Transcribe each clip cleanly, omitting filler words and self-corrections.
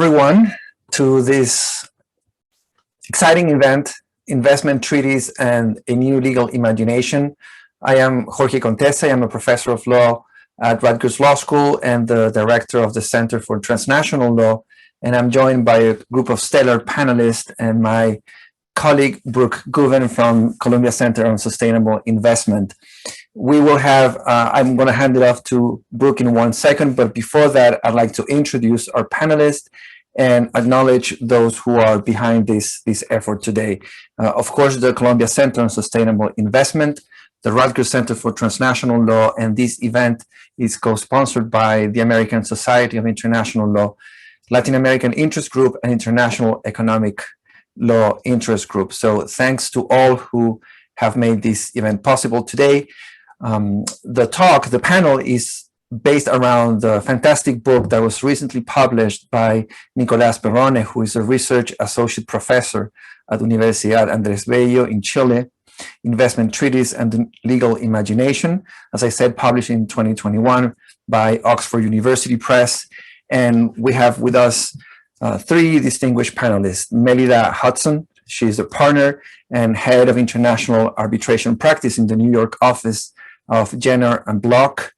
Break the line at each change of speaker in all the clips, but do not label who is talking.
everyone to this exciting event, Investment Treaties and a New Legal Imagination. I am Jorge Contessa. I am a professor of law at Rutgers Law School and the director of the Center for Transnational Law. And I'm joined by a group of stellar panelists and my colleague, Brooke Guven from Columbia Center on Sustainable Investment. We will have, I'm going to hand it off to Brooke in 1 second, but before that, I'd like to introduce our panelists and acknowledge those who are behind this effort today. Of course, the Columbia Center on Sustainable Investment, the Rutgers Center for Transnational Law, and this event is co-sponsored by the American Society of International Law, Latin American Interest Group, and International Economic Law Interest Group. So thanks to all who have made this event possible today. The panel is based around the fantastic book that was recently published by Nicolás Perrone, who is a research associate professor at Universidad Andrés Bello in Chile, Investment Treaties and the Legal Imagination, as I said, published in 2021 by Oxford University Press. And we have with us three distinguished panelists: Melida Hudson. She is a partner and head of international arbitration practice in the New York office of Jenner and Block.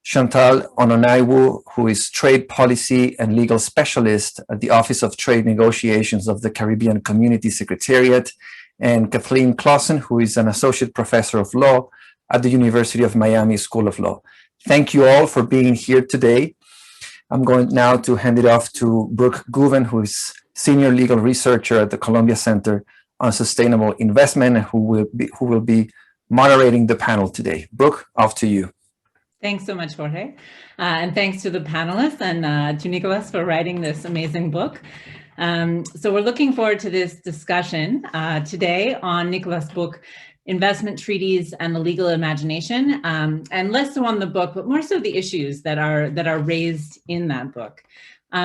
Chantal Ononaiwu, who is trade policy and legal specialist at the Office of Trade Negotiations of the Caribbean Community Secretariat. And Kathleen Clausen, who is an associate professor of law at the University of Miami School of Law. Thank you all for being here today. I'm going now to hand it off to Brooke Guven, who is senior legal researcher at the Columbia Center on Sustainable Investment, and who will be moderating the panel today. Brooke, off to you.
Thanks so much, Jorge. And thanks to the panelists and to Nicolás for writing this amazing book. So we're looking forward to this discussion today on Nicolás' book, Investment Treaties and the Legal Imagination, and less so on the book, but more so the issues that are raised in that book,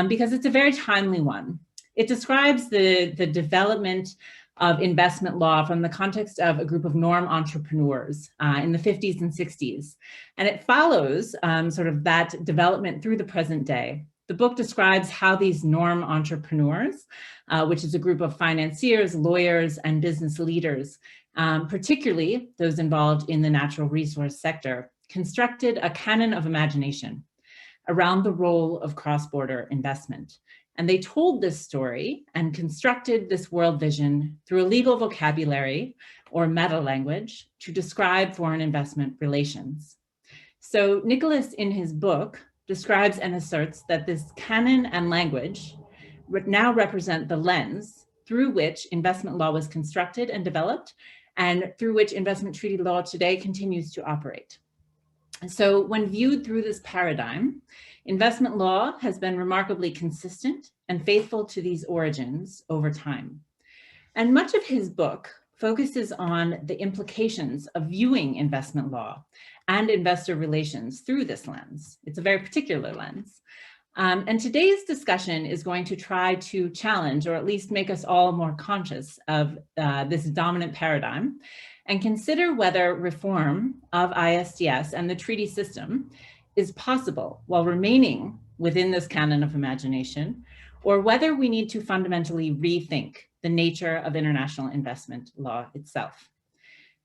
because it's a very timely one. It describes the development of investment law from the context of a group of norm entrepreneurs in the 50s and 60s. And it follows sort of that development through the present day. The book describes how these norm entrepreneurs, which is a group of financiers, lawyers, and business leaders, particularly those involved in the natural resource sector, constructed a canon of imagination around the role of cross-border investment. And they told this story and constructed this world vision through a legal vocabulary or meta language to describe foreign investment relations. So Nicolás, in his book, describes and asserts that this canon and language now represent the lens through which investment law was constructed and developed, and through which investment treaty law today continues to operate. So when viewed through this paradigm, investment law has been remarkably consistent and faithful to these origins over time. And much of his book focuses on the implications of viewing investment law and investor relations through this lens. It's a very particular lens. And today's discussion is going to try to challenge, or at least make us all more conscious of this dominant paradigm, and consider whether reform of ISDS and the treaty system is possible while remaining within this canon of imagination, or whether we need to fundamentally rethink the nature of international investment law itself.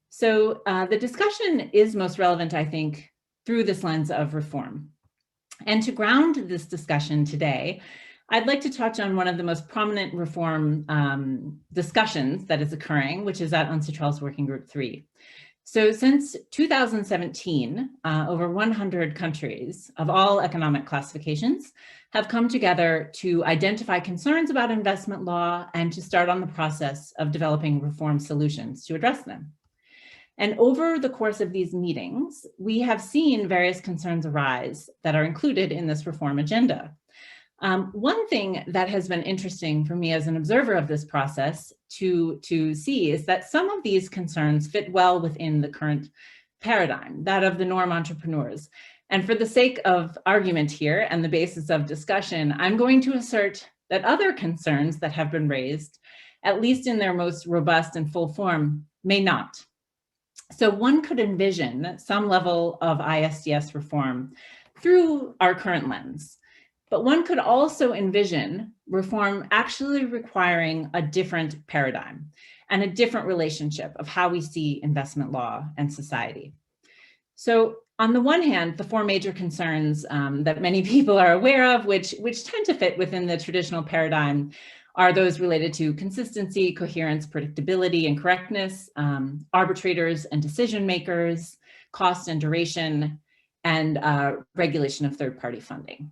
So the discussion is most relevant, I think, through this lens of reform. And to ground this discussion today, I'd like to touch on one of the most prominent reform discussions that is occurring, which is at UNCITRAL's Working Group 3. So since 2017, over 100 countries of all economic classifications have come together to identify concerns about investment law and to start on the process of developing reform solutions to address them. And over the course of these meetings, we have seen various concerns arise that are included in this reform agenda. One thing that has been interesting for me as an observer of this process to see is that some of these concerns fit well within the current paradigm, that of the norm entrepreneurs. And for the sake of argument here and the basis of discussion, I'm going to assert that other concerns that have been raised, at least in their most robust and full form, may not. So one could envision some level of ISDS reform through our current lens. But one could also envision reform actually requiring a different paradigm and a different relationship of how we see investment law and society. So on the one hand, the four major concerns that many people are aware of, which tend to fit within the traditional paradigm, are those related to consistency, coherence, predictability, and correctness, arbitrators and decision makers, cost and duration, and regulation of third-party funding.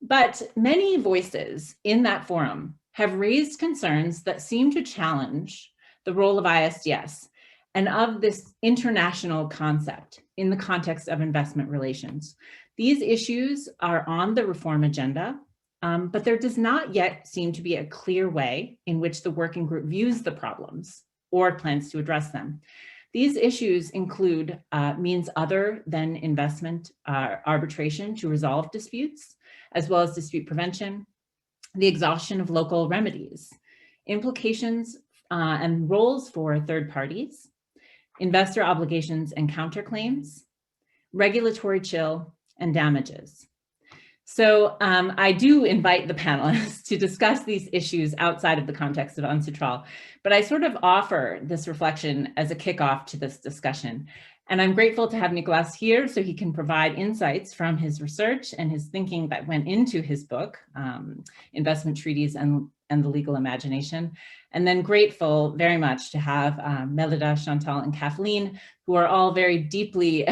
But many voices in that forum have raised concerns that seem to challenge the role of ISDS and of this international concept in the context of investment relations. These issues are on the reform agenda, but there does not yet seem to be a clear way in which the working group views the problems or plans to address them. These issues include means other than investment arbitration to resolve disputes, as well as dispute prevention, the exhaustion of local remedies, implications and roles for third parties, investor obligations and counterclaims, regulatory chill, and damages. So I do invite the panelists to discuss these issues outside of the context of UNCITRAL, but I sort of offer this reflection as a kickoff to this discussion. And I'm grateful to have Nicolas here so he can provide insights from his research and his thinking that went into his book, Investment Treaties and the Legal Imagination. And then grateful very much to have Melida, Chantal, and Kathleen, who are all very deeply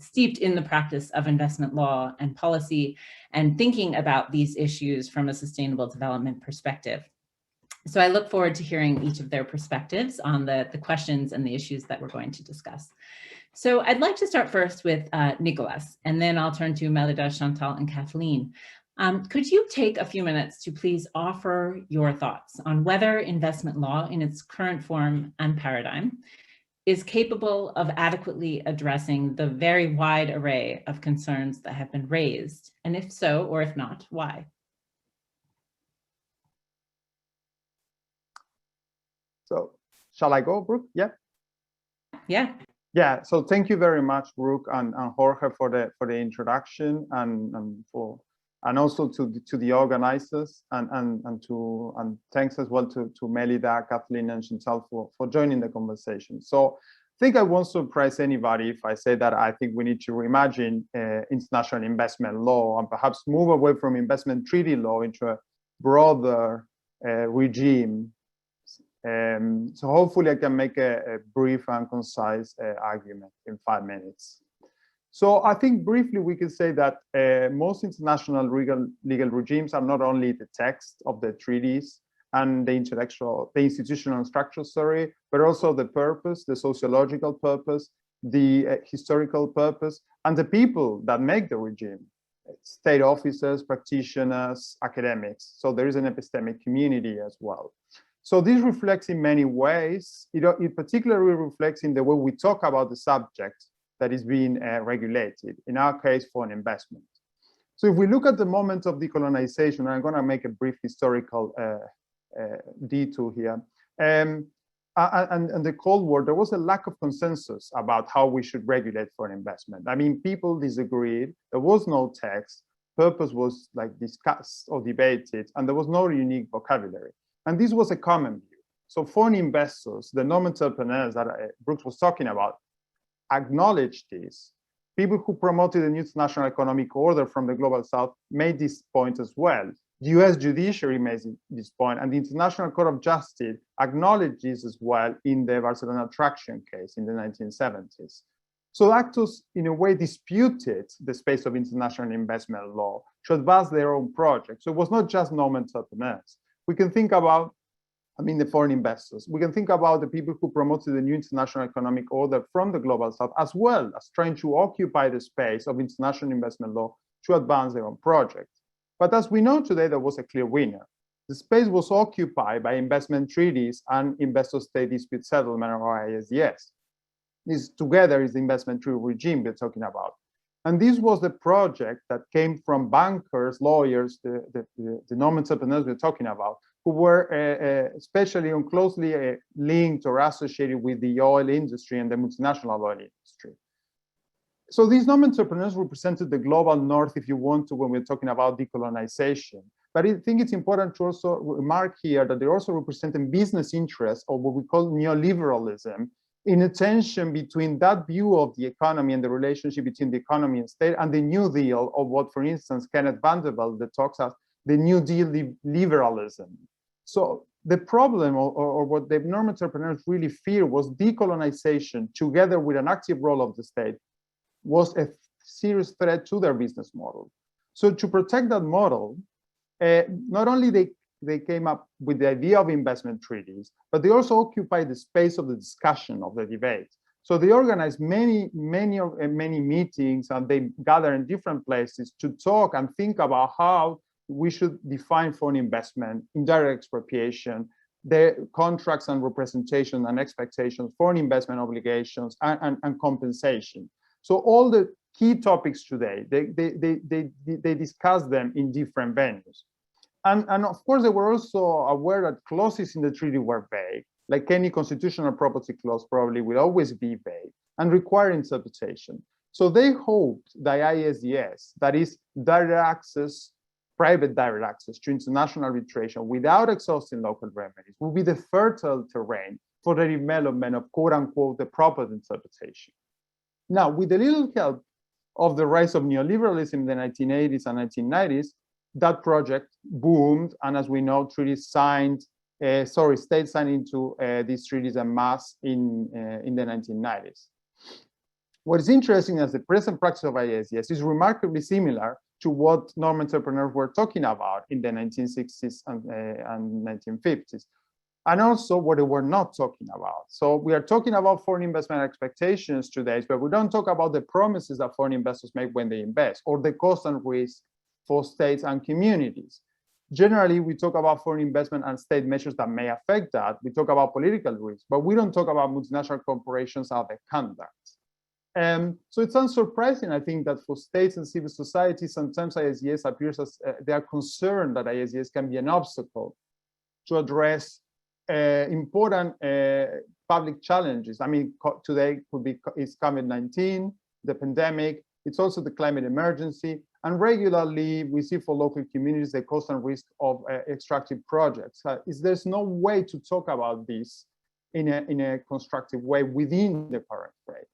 steeped in the practice of investment law and policy and thinking about these issues from a sustainable development perspective. So I look forward to hearing each of their perspectives on the questions and the issues that we're going to discuss. So I'd like to start first with Nicolas, and then I'll turn to Melida, Chantal, and Kathleen. Could you take a few minutes to please offer your thoughts on whether investment law in its current form and paradigm is capable of adequately addressing the very wide array of concerns that have been raised, and if so, or if not, why?
So shall I go, Brooke? Yeah.
Yeah.
Yeah. So thank you very much, Brooke and Jorge for the introduction and also to the organizers and thanks as well to Melida, Kathleen, and Chantal for joining the conversation. So I think I won't surprise anybody if I say that I think we need to reimagine international investment law and perhaps move away from investment treaty law into a broader regime. So hopefully I can make a brief and concise argument in 5 minutes. So I think briefly we can say that most international legal regimes are not only the text of the treaties and the institutional structure, sorry, but also the purpose, the sociological purpose, the historical purpose, and the people that make the regime, state officers, practitioners, academics. So there is an epistemic community as well. So this reflects in many ways. It particularly reflects in the way we talk about the subject that is being regulated, in our case, foreign investment. So if we look at the moment of decolonization, I'm going to make a brief historical detour here. And the Cold War, there was a lack of consensus about how we should regulate foreign investment. I mean, people disagreed. There was no text. Purpose was like discussed or debated, and there was no unique vocabulary. And this was a common view. So foreign investors, the non-entrepreneurs that Brooks was talking about, acknowledged this. People who promoted the new international economic order from the global south made this point as well. The US judiciary made this point, and the International Court of Justice acknowledged this as well in the Barcelona Traction case in the 1970s. So actors, in a way, disputed the space of international investment law to advance their own projects. So it was not just non-entrepreneurs. We can think about, the foreign investors. We can think about the people who promoted the new international economic order from the global south, as well as trying to occupy the space of international investment law to advance their own project. But as we know today, there was a clear winner. The space was occupied by investment treaties and investor-state dispute settlement, or ISDS. This together is the investment treaty regime we're talking about. And this was the project that came from bankers, lawyers, the non-entrepreneurs we're talking about, who were especially and closely linked or associated with the oil industry and the multinational oil industry. So these non-entrepreneurs represented the global north, if you want to, when we're talking about decolonization. But I think it's important to also remark here that they're also representing business interests, or what we call neoliberalism, in a tension between that view of the economy and the relationship between the economy and state and the New Deal, or what, for instance, Kenneth Vanderbilt that talks about the New Deal liberalism. So the problem, or what the non-entrepreneurs really fear, was decolonization together with an active role of the state was a serious threat to their business model. So to protect that model, not only they came up with the idea of investment treaties, but they also occupied the space of the discussion, of the debate. So they organized many meetings, and they gather in different places to talk and think about how we should define foreign investment, indirect expropriation, the contracts and representation and expectations, foreign investment obligations, and compensation. So all the key topics today, they discuss them in different venues. And of course, they were also aware that clauses in the treaty were vague, like any constitutional property clause probably will always be vague and require interpretation. So they hoped that ISDS, that is direct access, private direct access to international arbitration without exhausting local remedies, would be the fertile terrain for the development of quote unquote the proper interpretation. Now, with a little help of the rise of neoliberalism in the 1980s and 1990s, that project boomed, and as we know, states signed into these treaties en masse in the 1990s. What is interesting is the present practice of ISDS is remarkably similar to what non-entrepreneurs were talking about in the 1960s and 1950s. And also what they were not talking about. So we are talking about foreign investment expectations today, but we don't talk about the promises that foreign investors make when they invest, or the cost and risk for states and communities. Generally, we talk about foreign investment and state measures that may affect that. We talk about political risk, but we don't talk about multinational corporations or their conduct. So it's unsurprising, I think, that for states and civil society, sometimes ISDS appears as they are concerned that ISDS can be an obstacle to address important public challenges. I mean, today it's COVID-19, the pandemic. It's also the climate emergency, and regularly we see for local communities the cost and risk of extractive projects. There's no way to talk about this in a constructive way within the current frame.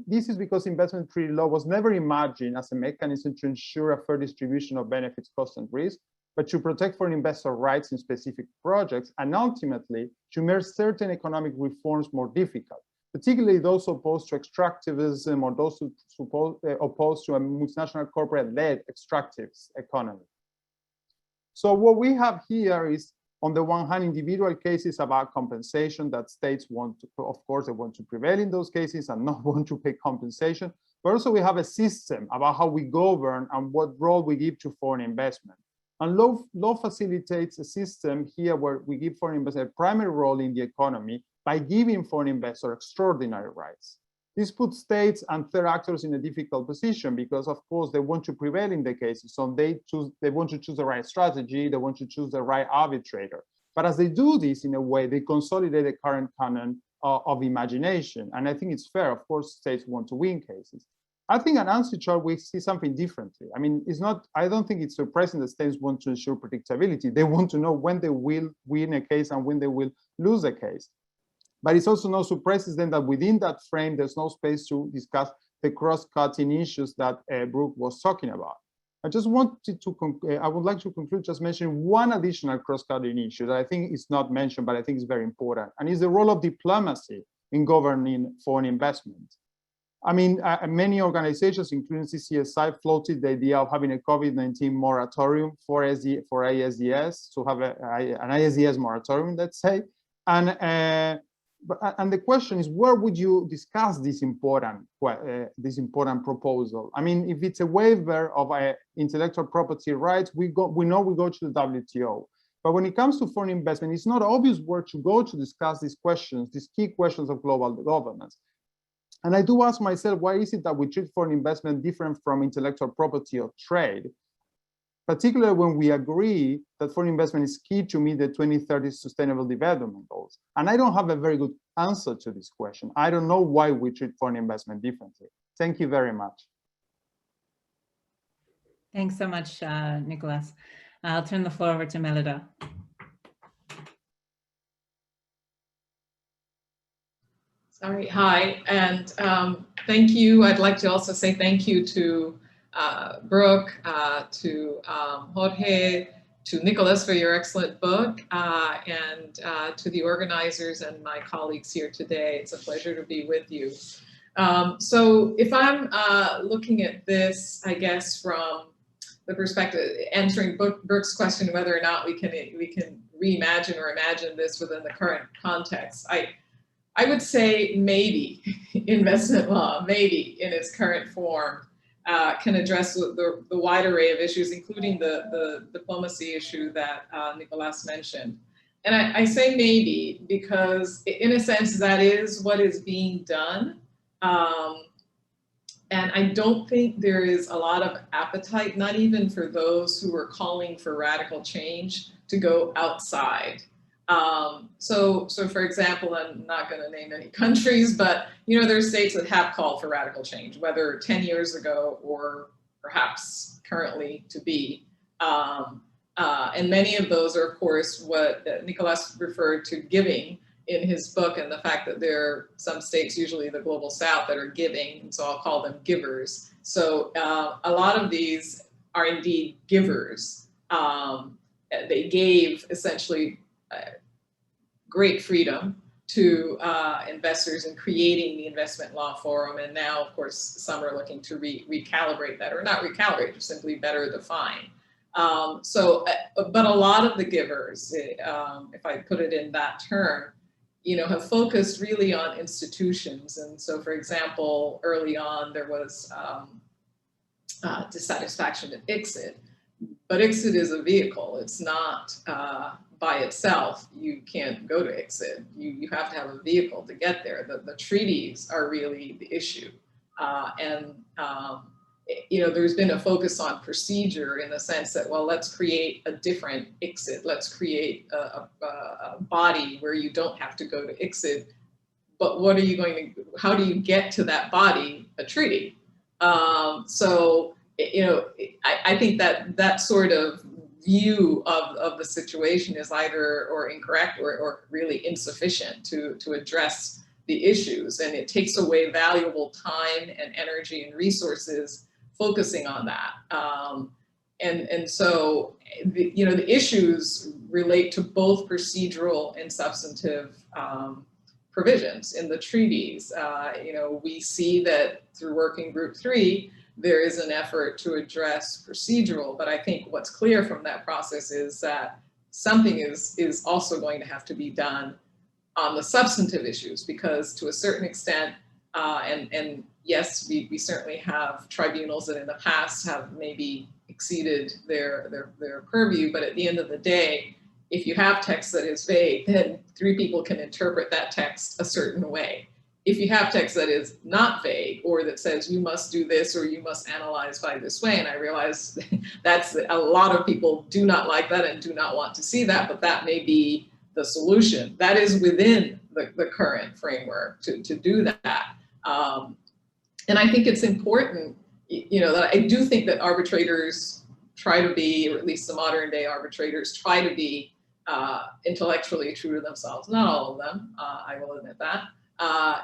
This is because investment treaty law was never imagined as a mechanism to ensure a fair distribution of benefits, costs, and risk, but to protect foreign investor rights in specific projects, and ultimately to make certain economic reforms more difficult, particularly those opposed to extractivism or those opposed to a multinational corporate-led extractive economy. So what we have here is, on the one hand, individual cases about compensation that states want to, of course, they want to prevail in those cases and not want to pay compensation. But also we have a system about how we govern and what role we give to foreign investment. And law facilitates a system here where we give foreign investors a primary role in the economy by giving foreign investors extraordinary rights. This puts states and third actors in a difficult position because, of course, they want to prevail in the cases. So they want to choose the right strategy, they want to choose the right arbitrator. But as they do this in a way, they consolidate the current canon of imagination. And I think it's fair, of course, states want to win cases. I think an anti-chart, we see something differently. I mean, I don't think it's surprising that states want to ensure predictability. They want to know when they will win a case and when they will lose a case. But it's also no surprises then that within that frame, there's no space to discuss the cross-cutting issues that Brooke was talking about. I would like to conclude just mentioning one additional cross-cutting issue that I think is not mentioned, but I think is very important, and is the role of diplomacy in governing foreign investment. I mean, many organizations, including CCSI, floated the idea of having a COVID-19 moratorium for ISDS, to have an ISDS moratorium, let's say. And the question is, where would you discuss this important proposal? I mean, if it's a waiver of intellectual property rights, we know we go to the WTO. But when it comes to foreign investment, it's not obvious where to go to discuss these questions, these key questions of global governance. And I do ask myself, why is it that we treat foreign investment different from intellectual property or trade? Particularly when we agree that foreign investment is key to meet the 2030 Sustainable Development Goals. And I don't have a very good answer to this question. I don't know why we treat foreign investment differently. Thank you very much.
Thanks so much, Nicholas. I'll turn the floor over to Melida.
Sorry, hi, and thank you. I'd like to also say thank you to Brooke, to Jorge, to Nicholas for your excellent book, and to the organizers and my colleagues here today. It's a pleasure to be with you. So if I'm looking at this, I guess from the perspective, answering Brooke's question whether or not we can reimagine or imagine this within the current context, I would say maybe investment law, maybe in its current form, can address the wide array of issues, including the diplomacy issue that Nicolas mentioned. And I say maybe because in a sense that is what is being done. And I don't think there is a lot of appetite, not even for those who are calling for radical change, to go outside. So for example, I'm not going to name any countries, but you know, there are states that have called for radical change, whether 10 years ago or perhaps currently to be. And many of those are, of course, what Nicolas referred to giving in his book, and the fact that there are some states, usually the global south, that are giving, and so I'll call them givers. So a lot of these are indeed givers. They gave essentially great freedom to investors in creating the investment law forum, and now, of course, some are looking to recalibrate that, or not recalibrate, just simply better define. But a lot of the givers, if I put it in that term, you know, have focused really on institutions. And so, for example, early on there was dissatisfaction at ICSID, but ICSID is a vehicle. It's not by itself. You can't go to ICSID. You have to have a vehicle to get there. The treaties are really the issue. You know, there's been a focus on procedure in the sense that, well, let's create a different ICSID. Let's create a body where you don't have to go to ICSID. But what are you going to, how do you get to that body? A treaty. So, you know, I think that sort of view of the situation is either or incorrect or really insufficient to address the issues. And it takes away valuable time and energy and resources focusing on that. And so, you know, the issues relate to both procedural and substantive provisions in the treaties. You know, we see that through Working Group 3, there is an effort to address procedural, but I think what's clear from that process is that something is also going to have to be done on the substantive issues, because to a certain extent, and yes, we certainly have tribunals that in the past have maybe exceeded their purview, but at the end of the day, if you have text that is vague, then 3 people can interpret that text a certain way. If you have text that is not vague, or that says you must do this or you must analyze by this way, and I realize that's a lot of people do not like that and do not want to see that, but that may be the solution. That is within the current framework to do that. And I think it's important, you know, that I do think that arbitrators try to be, or at least the modern day arbitrators try to be intellectually true to themselves. Not all of them, I will admit that.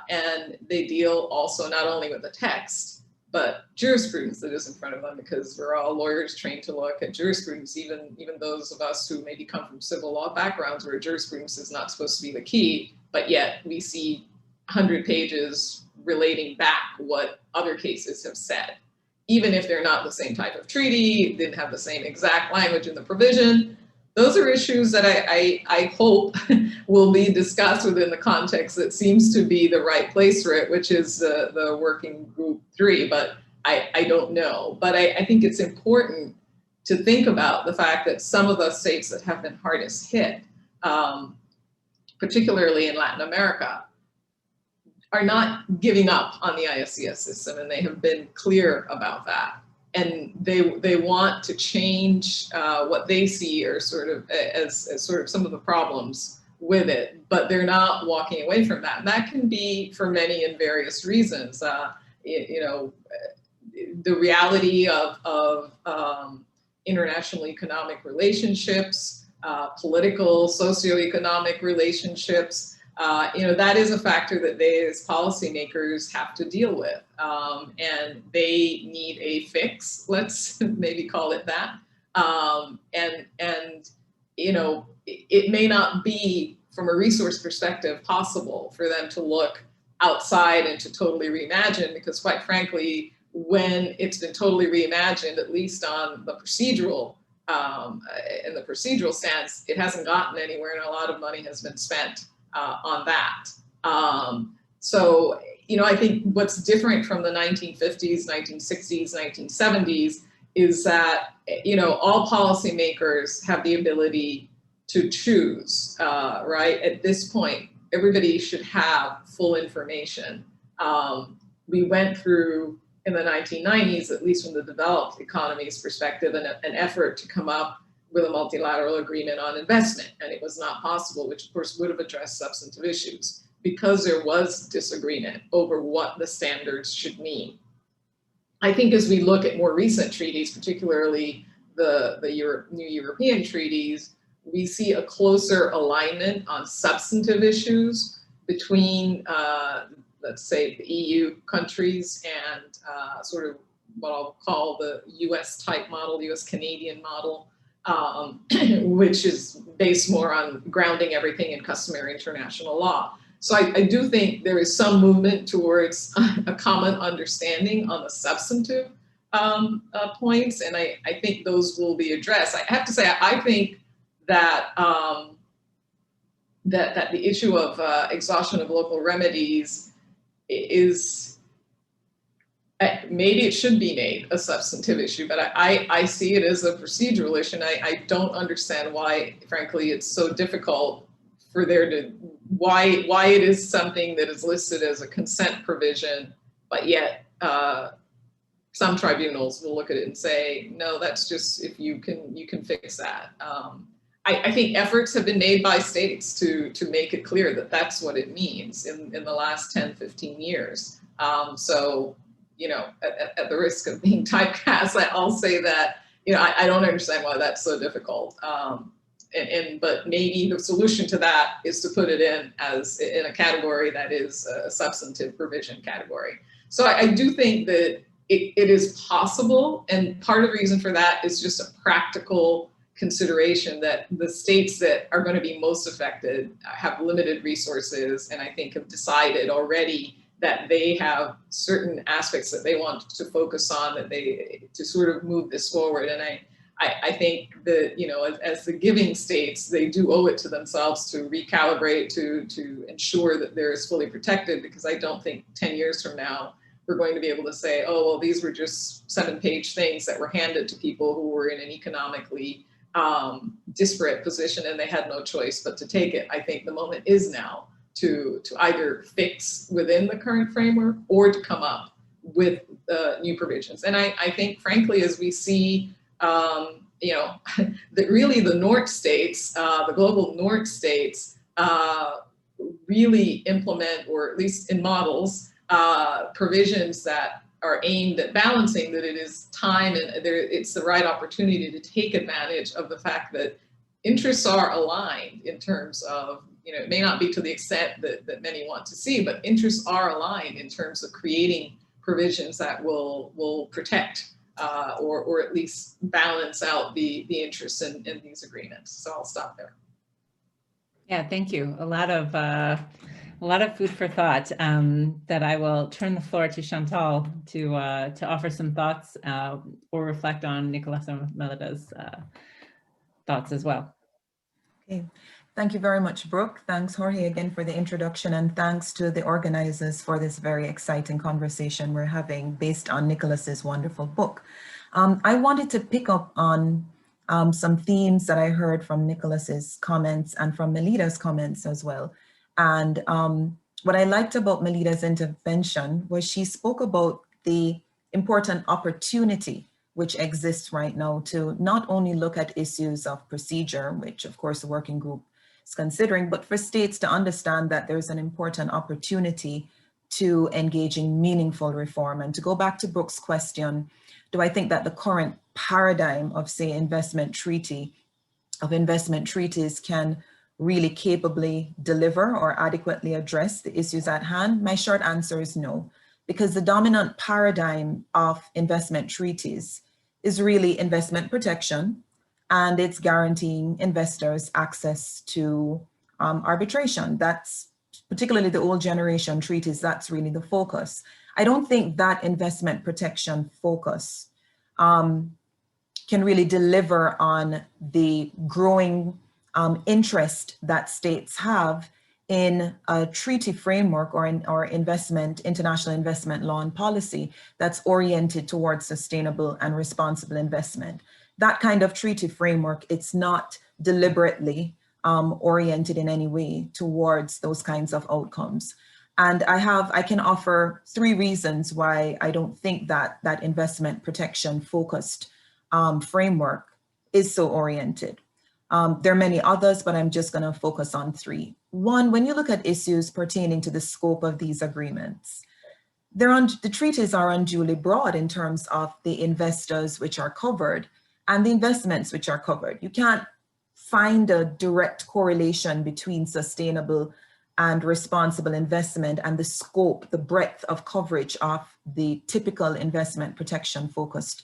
And they deal also not only with the text, but jurisprudence that is in front of them, because we're all lawyers trained to look at jurisprudence, even those of us who maybe come from civil law backgrounds where jurisprudence is not supposed to be the key, but yet we see 100 pages relating back what other cases have said, even if they're not the same type of treaty, didn't have the same exact language in the provision. Those are issues that I hope will be discussed within the context that seems to be the right place for it, which is the Working Group 3, but I don't know. But I think it's important to think about the fact that some of the states that have been hardest hit, particularly in Latin America, are not giving up on the ISCS system, and they have been clear about that. And they want to change what they see are sort of as sort of some of the problems with it, but they're not walking away from that. And that can be for many and various reasons. the reality of international economic relationships, political, socioeconomic relationships. That is a factor that they as policymakers have to deal with. And they need a fix, let's maybe call it that. It may not be, from a resource perspective, possible for them to look outside and to totally reimagine, because quite frankly, when it's been totally reimagined, at least on the procedural, in the procedural sense, it hasn't gotten anywhere, and a lot of money has been spent on that. So, I think what's different from the 1950s, 1960s, 1970s is that, all policymakers have the ability to choose, right? At this point, everybody should have full information. We went through, in the 1990s, at least from the developed economies perspective, an effort to come up with a multilateral agreement on investment, and it was not possible, which of course would have addressed substantive issues, because there was disagreement over what the standards should mean. I think as we look at more recent treaties, particularly the new European treaties, we see a closer alignment on substantive issues between, let's say, the EU countries and sort of what I'll call the US type model, US Canadian model, which is based more on grounding everything in customary international law. So I do think there is some movement towards a common understanding on the substantive points, and I think those will be addressed. I have to say, I think that that the issue of exhaustion of local remedies is, maybe it should be made a substantive issue, but I see it as a procedural issue, and I don't understand why, frankly, it's so difficult for there to, why it is something that is listed as a consent provision, but yet some tribunals will look at it and say, no, that's just, if you can fix that. I think efforts have been made by states to make it clear that that's what it means in the last 10, 15 years. So, at the risk of being typecast, I'll say that, I don't understand why that's so difficult. But maybe the solution to that is to put it in a category that is a substantive provision category. So I do think that it is possible, and part of the reason for that is just a practical consideration that the states that are going to be most affected have limited resources, and I think have decided already that they have certain aspects that they want to focus on, to sort of move this forward. And I think that, as the giving states, they do owe it to themselves to recalibrate, to ensure that they're as fully protected, because I don't think 10 years from now, we're going to be able to say, oh, well, these were just 7-page things that were handed to people who were in an economically disparate position and they had no choice but to take it. I think the moment is now to either fix within the current framework or to come up with new provisions. And I think, frankly, as we see, that really the North states, the global North states, really implement, or at least in models, provisions that are aimed at balancing that it is time and it's the right opportunity to take advantage of the fact that interests are aligned in terms of, it may not be to the extent that many want to see, but interests are aligned in terms of creating provisions that will protect or at least balance out the interests in these agreements. So I'll stop there.
Yeah, thank you. A lot of food for thought. That I will turn the floor to Chantal to offer some thoughts or reflect on Nicolas and Melida's thoughts as well.
Okay, thank you very much, Brooke. Thanks, Jorge, again for the introduction, and thanks to the organizers for this very exciting conversation we're having based on Nicolas's wonderful book. I wanted to pick up on some themes that I heard from Nicolas's comments and from Melida's comments as well. And what I liked about Melida's intervention was she spoke about the important opportunity which exists right now to not only look at issues of procedure, which of course the working group is considering, but for states to understand that there's an important opportunity to engaging meaningful reform. And to go back to Brooke's question, do I think that the current paradigm of, say, investment treaties can really capably deliver or adequately address the issues at hand? My short answer is no, because the dominant paradigm of investment treaties is really investment protection, and it's guaranteeing investors access to arbitration. That's particularly the old generation treaties, that's really the focus. I don't think that investment protection focus can really deliver on the growing interest that states have in a treaty framework or international investment law and policy that's oriented towards sustainable and responsible investment. That kind of treaty framework, it's not deliberately oriented in any way towards those kinds of outcomes. And I can offer 3 reasons why I don't think that that investment protection focused framework is so oriented. There are many others, but I'm just going to focus on 3. 1, when you look at issues pertaining to the scope of these agreements, the treaties are unduly broad in terms of the investors which are covered and the investments which are covered. You can't find a direct correlation between sustainable and responsible investment and the scope, the breadth of coverage of the typical investment protection focused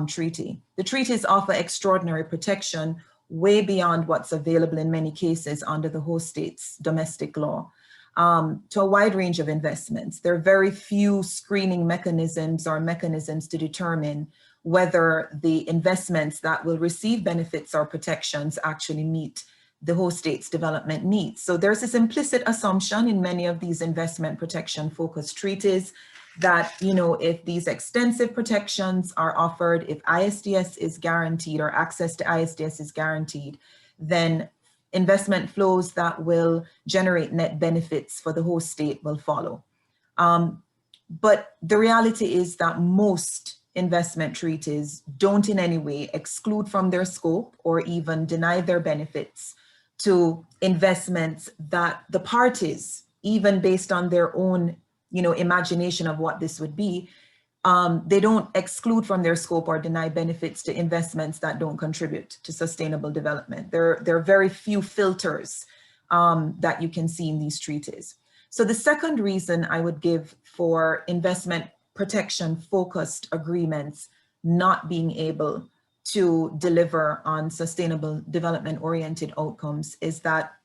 treaty. The treaties offer extraordinary protection way beyond what's available in many cases under the host state's domestic law to a wide range of investments. There are very few screening mechanisms or mechanisms to determine whether the investments that will receive benefits or protections actually meet the host state's development needs. So there's this implicit assumption in many of these investment protection focused treaties that, you know, if these extensive protections are offered, if ISDS is guaranteed or access to ISDS is guaranteed, then investment flows that will generate net benefits for the host state will follow. But the reality is that most investment treaties don't in any way exclude from their scope or even deny their benefits to investments that the parties, even based on their own, you know, imagination of what this would be, they don't exclude from their scope or deny benefits to investments that don't contribute to sustainable development. There are very few filters that you can see in these treaties. So the second reason I would give for investment protection focused agreements not being able to deliver on sustainable development oriented outcomes is that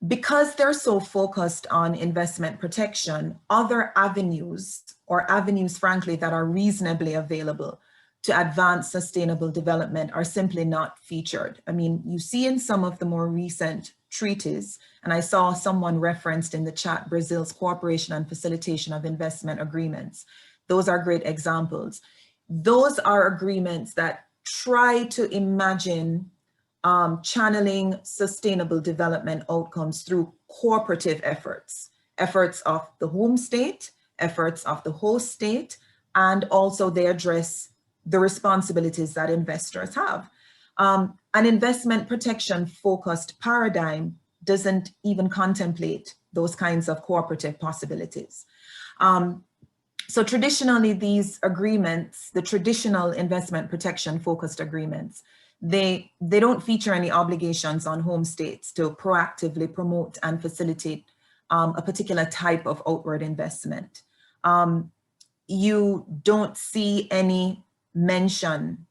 because they're so focused on investment protection, other avenues or avenues, frankly, that are reasonably available to advance sustainable development are simply not featured. I mean, you see in some of the more recent treaties, and I saw someone referenced in the chat, Brazil's cooperation and facilitation of investment agreements. Those are great examples. Those are agreements that try to imagine channeling sustainable development outcomes through cooperative efforts of the home state, efforts of the host state, and also they address the responsibilities that investors have. An investment protection focused paradigm doesn't even contemplate those kinds of cooperative possibilities. So traditionally, these agreements, the traditional investment protection focused agreements, they don't feature any obligations on home states to proactively promote and facilitate a particular type of outward investment. You don't see any mention,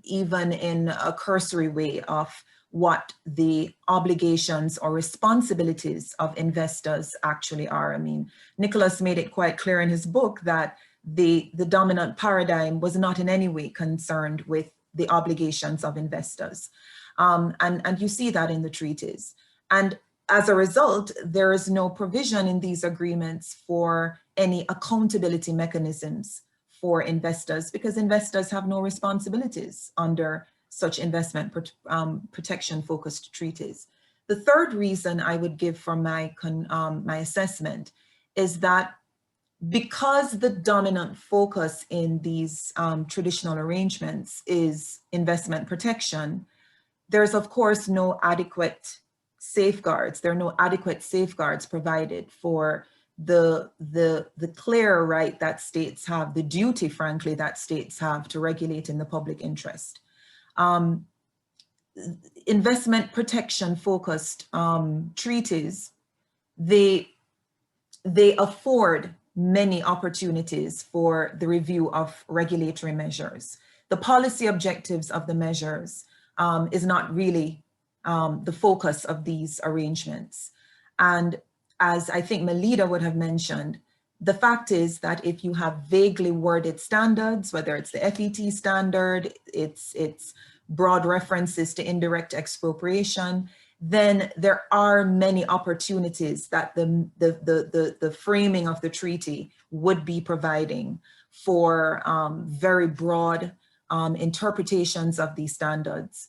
even in a cursory way, of what the obligations or responsibilities of investors actually are. I mean, Nicholas made it quite clear in his book that the dominant paradigm was not in any way concerned with the obligations of investors. And you see that in the treaties. And as a result, there is no provision in these agreements for any accountability mechanisms for investors, because investors have no responsibilities under such investment protection focused treaties. The third reason I would give for my assessment is that because the dominant focus in these traditional arrangements is investment protection, there's of course no adequate safeguards. There are no adequate safeguards provided for the clear right that states have, the duty, frankly, that states have to regulate in the public interest. Investment protection focused treaties, they afford many opportunities for the review of regulatory measures. The policy objectives of the measures is not really the focus of these arrangements. And as I think Melida would have mentioned, the fact is that if you have vaguely worded standards, whether it's the FET standard, it's broad references to indirect expropriation, then there are many opportunities that the framing of the treaty would be providing for very broad interpretations of these standards.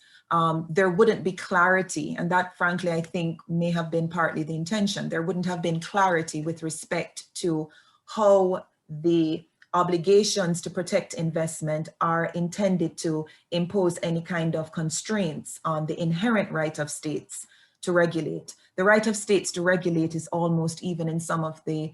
There wouldn't be clarity, and that frankly I think may have been partly the intention. There wouldn't have been clarity with respect to how the obligations to protect investment are intended to impose any kind of constraints on the inherent right of states to regulate. The right of states to regulate is almost, even in some of the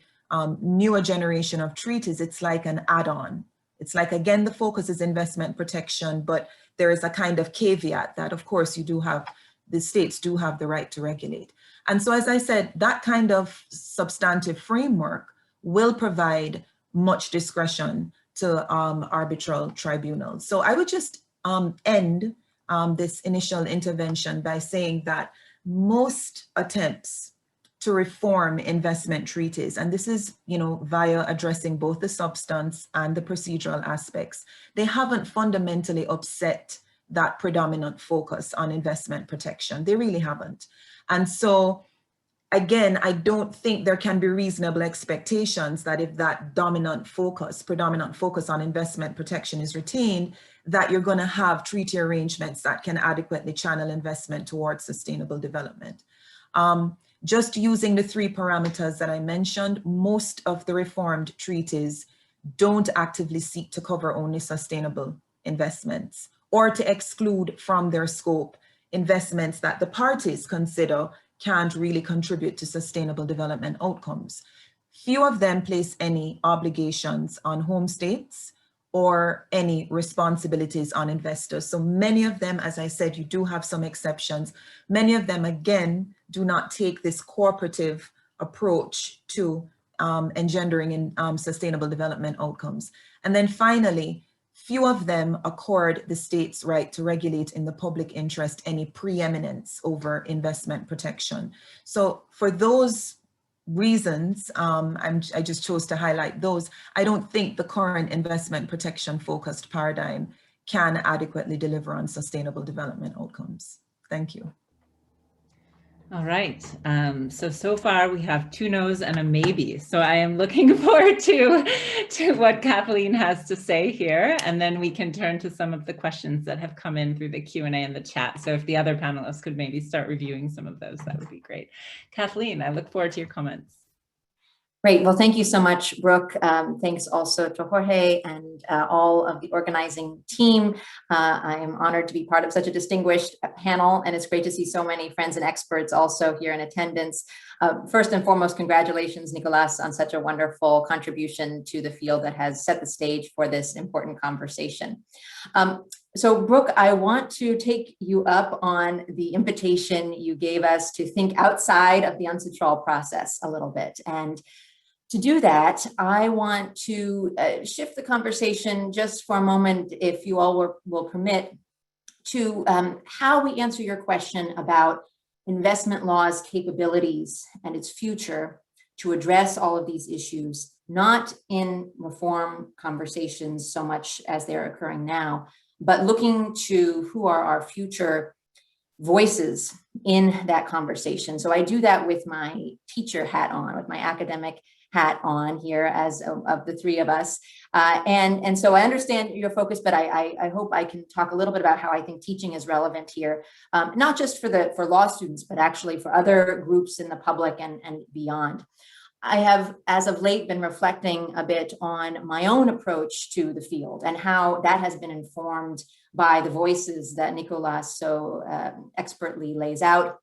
newer generation of treaties, it's like an add-on. It's like, again, the focus is investment protection, but there is a kind of caveat that, of course, the states do have the right to regulate. And so, as I said, that kind of substantive framework will provide much discretion to arbitral tribunals. So I would just end this initial intervention by saying that most attempts to reform investment treaties, and this is, via addressing both the substance and the procedural aspects, they haven't fundamentally upset that predominant focus on investment protection. They really haven't. And so, again, I don't think there can be reasonable expectations that if that predominant focus on investment protection is retained, that you're going to have treaty arrangements that can adequately channel investment towards sustainable development. Just using the three parameters that I mentioned, most of the reformed treaties don't actively seek to cover only sustainable investments or to exclude from their scope investments that the parties consider can't really contribute to sustainable development outcomes. Few of them place any obligations on home states or any responsibilities on investors. So many of them, as I said, you do have some exceptions. Many of them, again, do not take this cooperative approach to engendering in sustainable development outcomes. And then finally, few of them accord the state's right to regulate in the public interest any preeminence over investment protection. So for those reasons, I just chose to highlight those. I don't think the current investment protection focused paradigm can adequately deliver on sustainable development outcomes. Thank you.
All right. So far we have 2 no's and a maybe. So I am looking forward to what Kathleen has to say here, and then we can turn to some of the questions that have come in through the Q&A in the chat. So if the other panelists could maybe start reviewing some of those, that would be great. Kathleen, I look forward to your comments.
Great. Well, thank you so much, Brooke. Thanks also to Jorge and all of the organizing team. I am honored to be part of such a distinguished panel, and it's great to see so many friends and experts also here in attendance. First and foremost, congratulations, Nicolas, on such a wonderful contribution to the field that has set the stage for this important conversation. So, Brooke, I want to take you up on the invitation you gave us to think outside of the UNCITRAL process a little bit. And to do that, I want to shift the conversation just for a moment, if you all will permit, to how we answer your question about investment law's capabilities and its future to address all of these issues, not in reform conversations so much as they're occurring now, but looking to who are our future voices in that conversation. So I do that with my teacher hat on, with my academic hat on here as of the three of us. And so I understand your focus, but I hope I can talk a little bit about how I think teaching is relevant here, not just for law students, but actually for other groups in the public and beyond. I have, as of late, been reflecting a bit on my own approach to the field and how that has been informed by the voices that Nicolas so expertly lays out.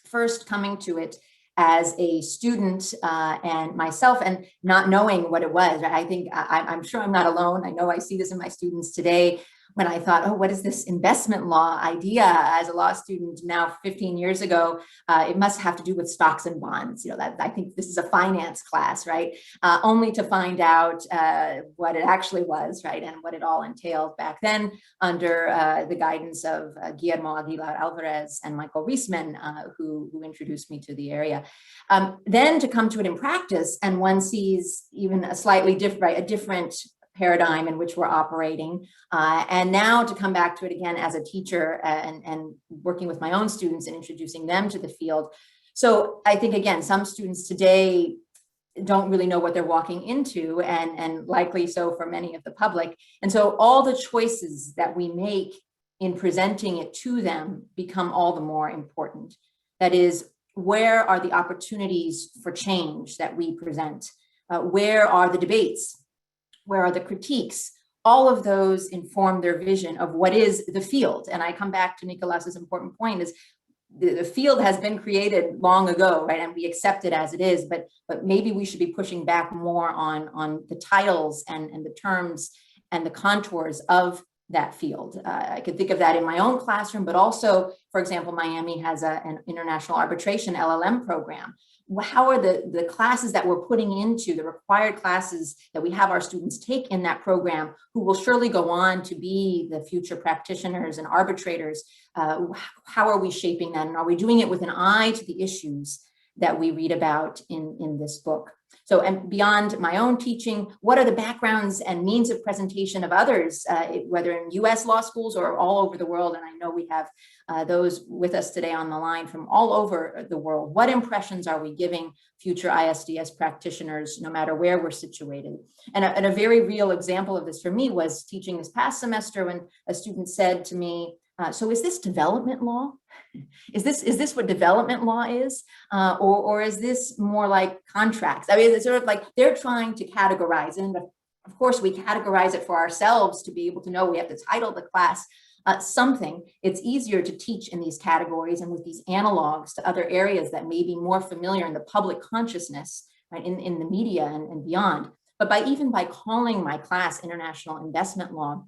First, coming to it as a student and myself, and not knowing what it was. Right? I think I'm sure I'm not alone. I know I see this in my students today. When I thought, oh, what is this investment law idea as a law student now 15 years ago? It must have to do with stocks and bonds. You know, that I think this is a finance class, right? Only to find out what it actually was, right? And what it all entailed back then under the guidance of Guillermo Aguilar Alvarez and Michael Reisman, who introduced me to the area. Then to come to it in practice, and one sees even a slightly different, right, a different paradigm in which we're operating. And now to come back to it again as a teacher and working with my own students and introducing them to the field. So I think, again, some students today don't really know what they're walking into, and likely so for many of the public. And so all the choices that we make in presenting it to them become all the more important. That is, where are the opportunities for change that we present? Where are the debates? Where are the critiques? All of those inform their vision of what is the field. And I come back to Nicolas's important point is the field has been created long ago, right? And we accept it as it is, but maybe we should be pushing back more on the titles and the terms and the contours of that field. I could think of that in my own classroom, but also, for example, Miami has an international arbitration LLM program. How are the classes that we're putting into, the required classes that we have our students take in that program, who will surely go on to be the future practitioners and arbitrators? How are we shaping that? And are we doing it with an eye to the issues that we read about in this book? So, and beyond my own teaching, what are the backgrounds and means of presentation of others, whether in US law schools or all over the world? And I know we have those with us today on the line from all over the world. What impressions are we giving future ISDS practitioners, no matter where we're situated? And a very real example of this for me was teaching this past semester when a student said to me, so is this development law? Is this what development law is? Or is this more like contracts? I mean, it's sort of like they're trying to categorize, and of course we categorize it for ourselves to be able to know we have to title the class something. It's easier to teach in these categories and with these analogs to other areas that may be more familiar in the public consciousness, right, in the media and beyond. But even by calling my class International Investment Law,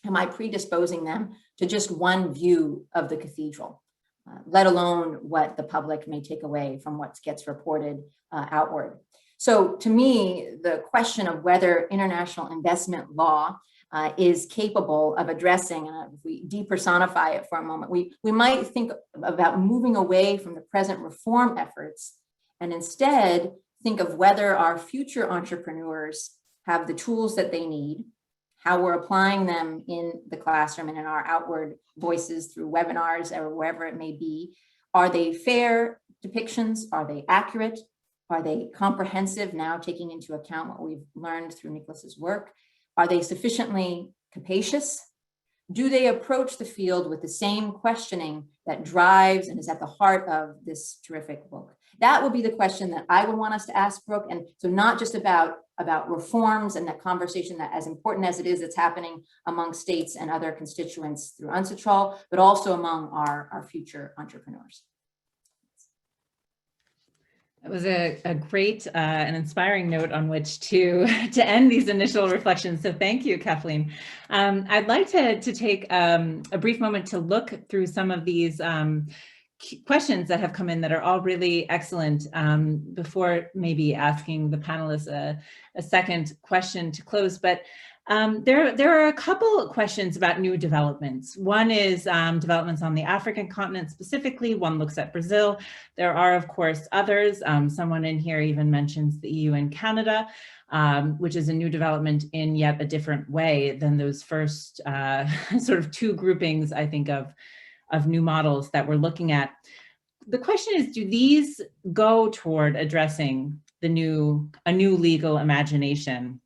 am I predisposing them to just one view of the cathedral, let alone what the public may take away from what gets reported outward? So to me, the question of whether international investment law is capable of addressing, if we depersonify it for a moment, we might think about moving away from the present reform efforts and instead think of whether our future entrepreneurs have the tools that they need, how we're applying them in the classroom and in our outward voices through webinars or wherever it may be. Are they fair depictions? Are they accurate? Are they comprehensive, now taking into account what we've learned through Nicolas's work? Are they sufficiently capacious? Do they approach the field with the same questioning that drives and is at the heart of this terrific book? That would be the question that I would want us to ask Brooke. And so not just about reforms and that conversation that, as important as it is, that's happening among states and other constituents through UNCITRAL, but also among our future entrepreneurs.
It was a great and inspiring note on which to end these initial reflections. So thank you, Kathleen. I'd like to take a brief moment to look through some of these questions that have come in that are all really excellent before maybe asking the panelists a second question to close. But there are a couple of questions about new developments. One is developments on the African continent specifically. One looks at Brazil. There are, of course, others. Someone in here even mentions the EU and Canada, which is a new development in yet a different way than those first sort of two groupings, I think, of new models that we're looking at. The question is, do these go toward addressing a new legal imagination?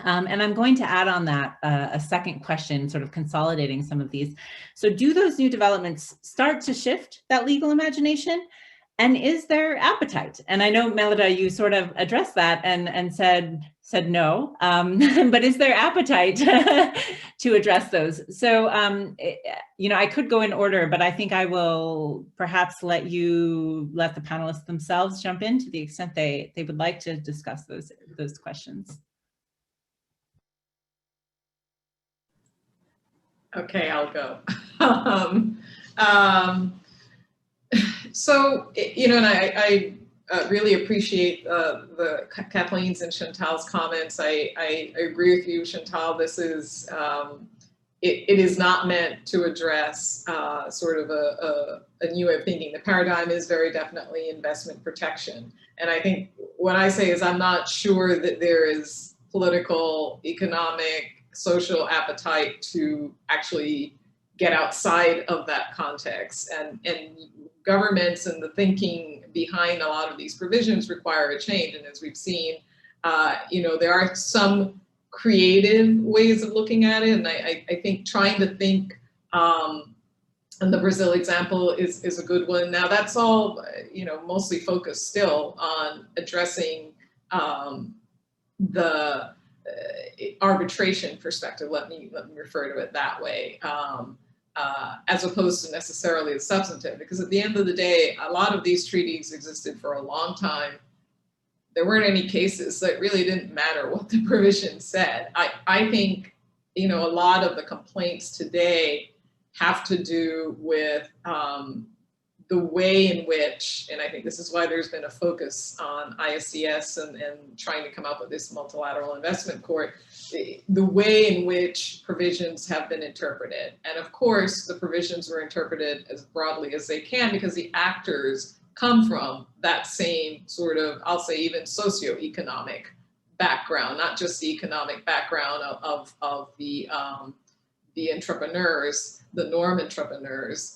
And I'm going to add on that a second question, sort of consolidating some of these. So do those new developments start to shift that legal imagination? And is there appetite? And I know, Melida, you sort of addressed that and said said no, but is there appetite to address those? So, I could go in order, but I think I will perhaps let the panelists themselves jump in to the extent they would like to discuss those questions.
Okay, I'll go. So, and I really appreciate the Kathleen's and Chantal's comments. I agree with you, Chantal. This is, it is not meant to address sort of a new way of thinking. The paradigm is very definitely investment protection. And I think what I say is I'm not sure that there is political, economic, social appetite to actually get outside of that context, and governments and the thinking behind a lot of these provisions require a change. And as we've seen, there are some creative ways of looking at it, and I think trying to think, and the Brazil example is a good one. Now that's all mostly focused still on addressing the arbitration perspective, let me refer to it that way, as opposed to necessarily the substantive, because at the end of the day, a lot of these treaties existed for a long time. There weren't any cases, so it really didn't matter what the provision said. I think, a lot of the complaints today have to do with the way in which, and I think this is why there's been a focus on ISDS and trying to come up with this multilateral investment court, the way in which provisions have been interpreted. And of course, the provisions were interpreted as broadly as they can because the actors come from that same sort of, I'll say even socioeconomic background, not just the economic background of the entrepreneurs, the norm entrepreneurs,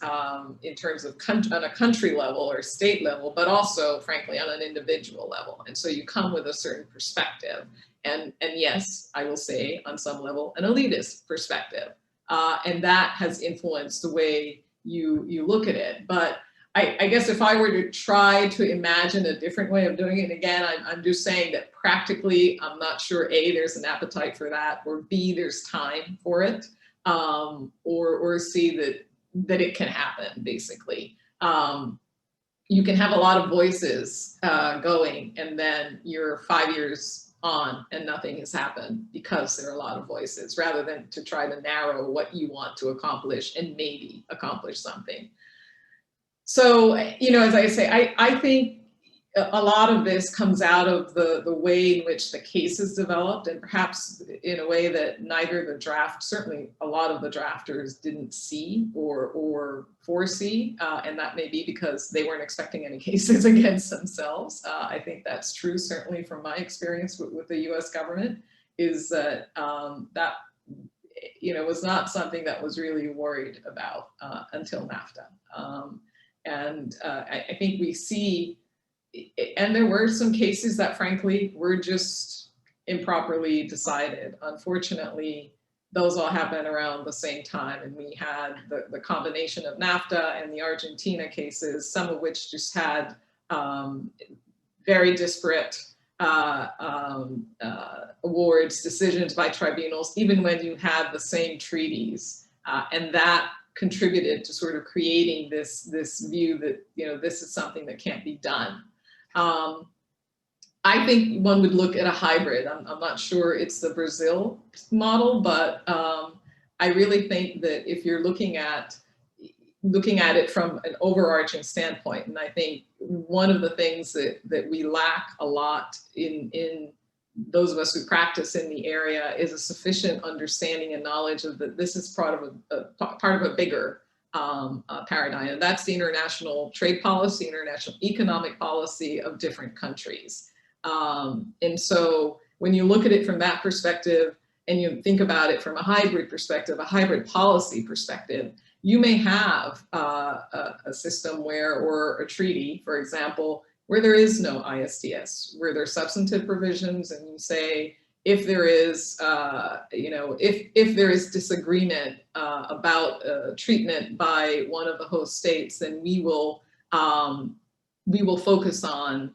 in terms of on a country level or state level, but also, frankly, on an individual level. And so you come with a certain perspective. And yes, I will say on some level, an elitist perspective. And that has influenced the way you look at it. But I guess if I were to try to imagine a different way of doing it, again, I'm just saying that practically, I'm not sure, A, there's an appetite for that, or B, there's time for it. Or see that it can happen, basically. You can have a lot of voices going, and then you're 5 years on and nothing has happened because there are a lot of voices, rather than to try to narrow what you want to accomplish and maybe accomplish something. So, as I say, I think a lot of this comes out of the way in which the case is developed, and perhaps in a way that neither the draft, certainly a lot of the drafters didn't see or foresee, and that may be because they weren't expecting any cases against themselves. I think that's true, certainly from my experience with the US government, is that that was not something that was really worried about until NAFTA. I think we see, and there were some cases that frankly were just improperly decided. Unfortunately, those all happened around the same time, and we had the combination of NAFTA and the Argentina cases, some of which just had very disparate awards, decisions by tribunals, even when you had the same treaties, and that contributed to sort of creating this view that this is something that can't be done. I think one would look at a hybrid. I'm not sure it's the Brazil model, but I really think that if you're looking at it from an overarching standpoint, and I think one of the things that we lack a lot in those of us who practice in the area is a sufficient understanding and knowledge of that this is part of a bigger paradigm, and that's the international trade policy, international economic policy of different countries. And so when you look at it from that perspective, and you think about it from a hybrid perspective, a hybrid policy perspective, you may have a system or a treaty, for example, where there is no ISDS, where there are substantive provisions, and you say, if there is, if there is disagreement about treatment by one of the host states, then we will focus on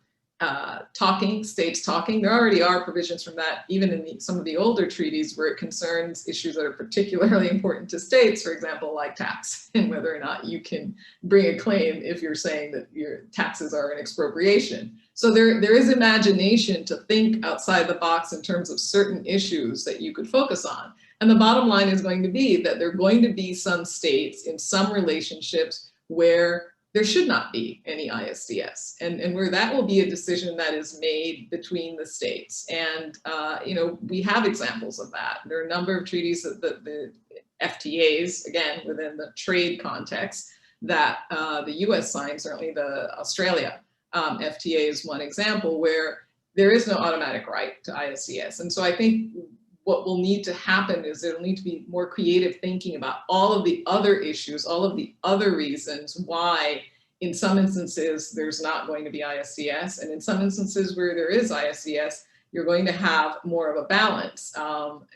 states talking. There already are provisions from that, even in some of the older treaties where it concerns issues that are particularly important to states, for example, like tax, and whether or not you can bring a claim if you're saying that your taxes are an expropriation. So there is imagination to think outside the box in terms of certain issues that you could focus on. And the bottom line is going to be that there are going to be some states in some relationships where there should not be any ISDS, and where that will be a decision that is made between the states. And we have examples of that. There are a number of treaties that the FTAs, again, within the trade context, that the US signed, certainly the Australia FTA is one example where there is no automatic right to ISDS. And so I think what will need to happen is there will need to be more creative thinking about all of the other issues, all of the other reasons why in some instances there's not going to be ISDS, and in some instances where there is ISDS, you're going to have more of a balance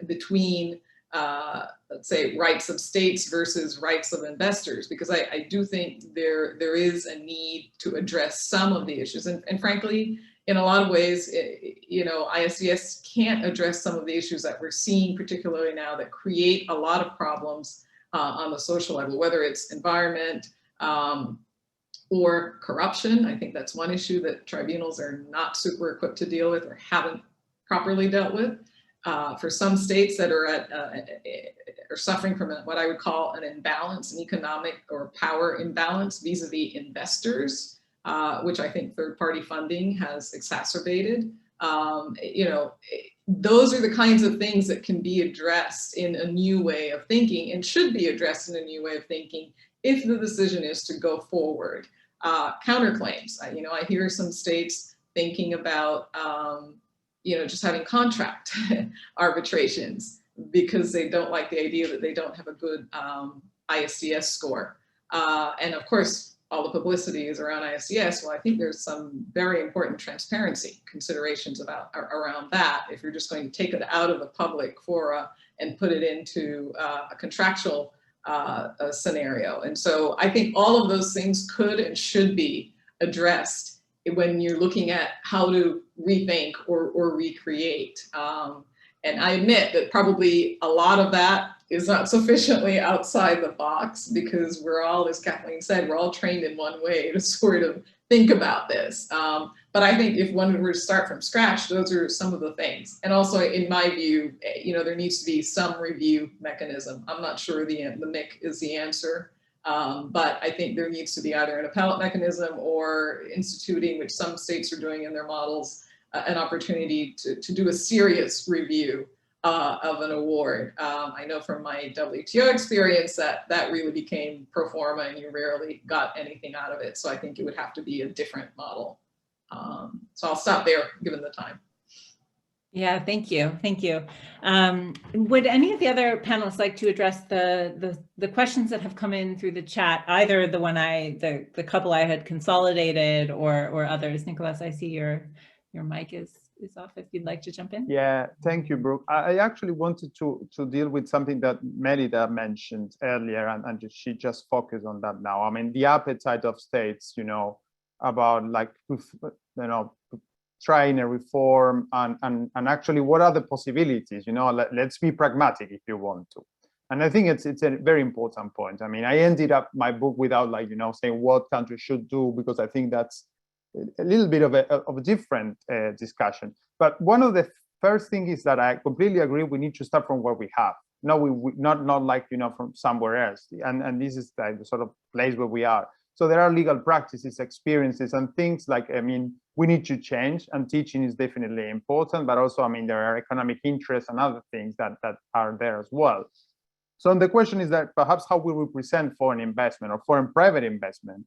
between, let's say, rights of states versus rights of investors, because I do think there is a need to address some of the issues. And frankly, in a lot of ways, ISDS can't address some of the issues that we're seeing, particularly now, that create a lot of problems on the social level, whether it's environment or corruption. I think that's one issue that tribunals are not super equipped to deal with or haven't properly dealt with. For some states that are suffering from what I would call an imbalance, an economic or power imbalance vis-a-vis investors, which I think third-party funding has exacerbated. Those are the kinds of things that can be addressed in a new way of thinking and should be addressed in a new way of thinking if the decision is to go forward. Counterclaims, I hear some states thinking about, just having contract arbitrations because they don't like the idea that they don't have a good ISDS score. And of course, all the publicity is around ISDS. Well, I think there's some very important transparency considerations around that. If you're just going to take it out of the public fora and put it into a contractual scenario. And so I think all of those things could and should be addressed when you're looking at how to rethink or recreate. And I admit that probably a lot of that is not sufficiently outside the box because we're all, as Kathleen said, we're all trained in one way to sort of think about this. But I think if one were to start from scratch, those are some of the things. And also, in my view, there needs to be some review mechanism. I'm not sure the MIC is the answer, but I think there needs to be either an appellate mechanism or instituting, which some states are doing in their models, an opportunity to do a serious review of an award. I know from my WTO experience that really became pro forma and you rarely got anything out of it. So I think it would have to be a different model. So I'll stop there given the time.
Yeah, thank you. Thank you. Would any of the other panelists like to address the questions that have come in through the chat, either the one the couple I had consolidated or others? Nicholas, I see your mic is off if you'd like to jump in.
Yeah, thank you, Brooke. I actually wanted to deal with something that Melida mentioned earlier, and she just focused on that now. I mean, the appetite of states, about trying a reform and actually what are the possibilities, let's be pragmatic if you want to. And I think it's a very important point. I mean, I ended up my book without saying what countries should do, because I think that's a little bit of a different discussion. But one of the first things is that I completely agree we need to start from what we have. No, we not from somewhere else. And this is like the sort of place where we are. So there are legal practices, experiences, and things like, we need to change, and teaching is definitely important, but also, there are economic interests and other things that are there as well. So the question is that perhaps how will we present foreign investment or foreign private investment?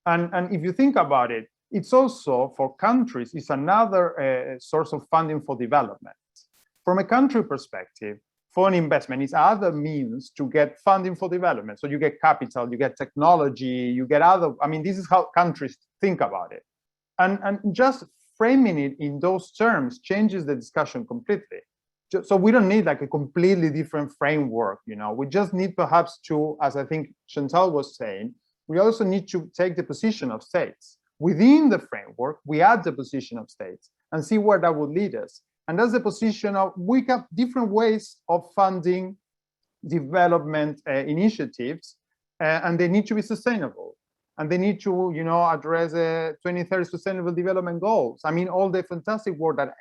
And if you think about it, it's also for countries, it's another source of funding for development. From a country perspective, foreign investment is other means to get funding for development. So you get capital, you get technology, you get other, this is how countries think about it. And just framing it in those terms changes the discussion completely. So we don't need like a completely different framework, we just need perhaps to, as I think Chantal was saying, we also need to take the position of states. within the framework, we add the position of states and see where that would lead us. And that's the position of, we have different ways of funding development initiatives, and they need to be sustainable. And they need to, you know, address 2030 Sustainable Development Goals. I mean, all the fantastic work that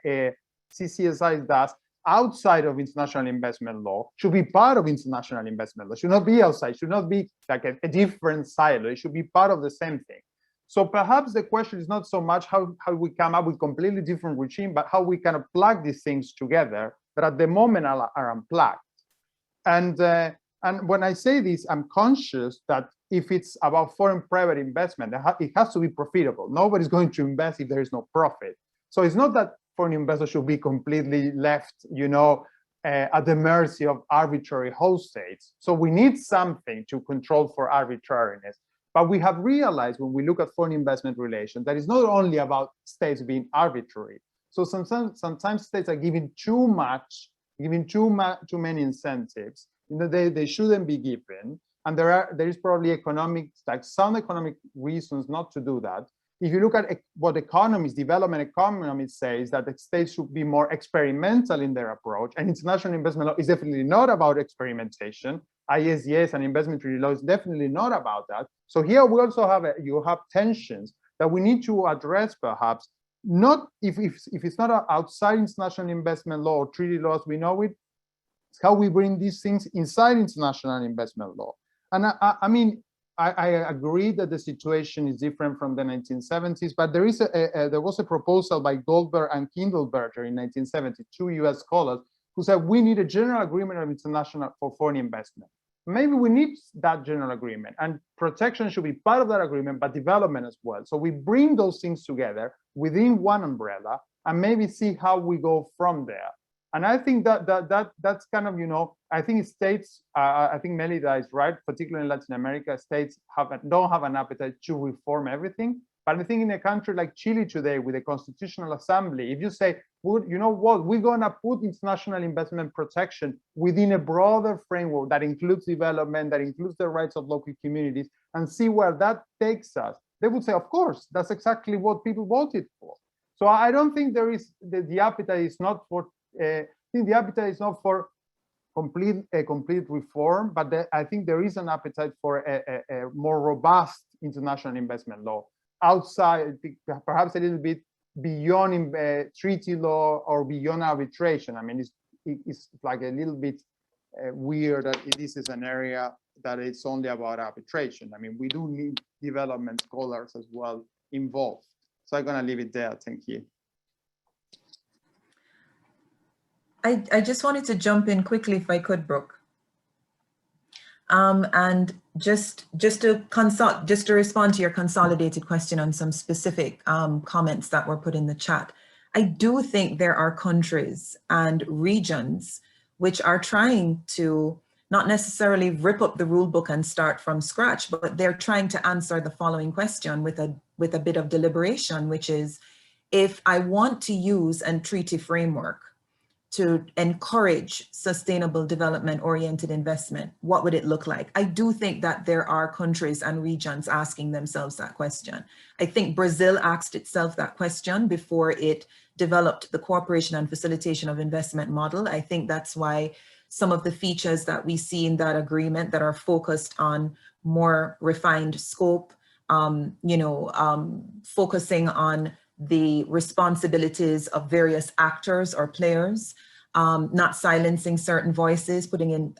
CCSI does outside of international investment law should be part of international investment law. Should not be outside, should not be like a different silo. It should be part of the same thing. So perhaps the question is not so much how we come up with completely different regime, but how we kind of plug these things together that at the moment are unplugged. And when I say this, I'm conscious that if it's about foreign private investment, it has to be profitable. Nobody's going to invest if there is no profit. So it's not that foreign investors should be completely left, you know, at the mercy of arbitrary host states. So we need something to control for arbitrariness. But we have realized when we look at foreign investment relations that it's not only about states being arbitrary. So sometimes states are giving too many incentives. You know, they shouldn't be given. And there is probably some economic reasons not to do that. If you look at what development economists say, is that the states should be more experimental in their approach, and international investment law is definitely not about experimentation. ISDS and investment treaty law is definitely not about that. So here we also have tensions that we need to address, perhaps, not if it's not outside international investment law or treaty laws we know it, it's how we bring these things inside international investment law. And I mean, I agree that the situation is different from the 1970s, but there was a proposal by Goldberg and Kindleberger in 1970, two US scholars, who said we need a general agreement of international for foreign investment. Maybe we need that general agreement, and protection should be part of that agreement, but development as well. So we bring those things together within one umbrella and maybe see how we go from there. And I think that's kind of, you know, I think states, I think Melida is right, particularly in Latin America, states don't have an appetite to reform everything. But I think in a country like Chile today, with a constitutional assembly, if you say, well, you know what, we're going to put international investment protection within a broader framework that includes development, that includes the rights of local communities, and see where that takes us, they would say, of course, that's exactly what people voted for. So I don't think there is, the appetite is not for, I think the appetite is not for complete reform, but I think there is an appetite for a more robust international investment law outside, perhaps a little bit beyond treaty law or beyond arbitration. I mean, it's like a little bit weird that this is an area that it's only about arbitration. I mean, we do need development scholars as well involved. So I'm going to leave it there. Thank you.
I just wanted to jump in quickly, if I could, Brooke. And just to respond to your consolidated question on some specific comments that were put in the chat. I do think there are countries and regions which are trying to not necessarily rip up the rule book and start from scratch, but they're trying to answer the following question with a bit of deliberation, which is, if I want to use a treaty framework to encourage sustainable development-oriented investment, what would it look like? I do think that there are countries and regions asking themselves that question. I think Brazil asked itself that question before it developed the cooperation and facilitation of investment model. I think that's why some of the features that we see in that agreement that are focused on more refined scope, focusing on the responsibilities of various actors or players, not silencing certain voices, putting in,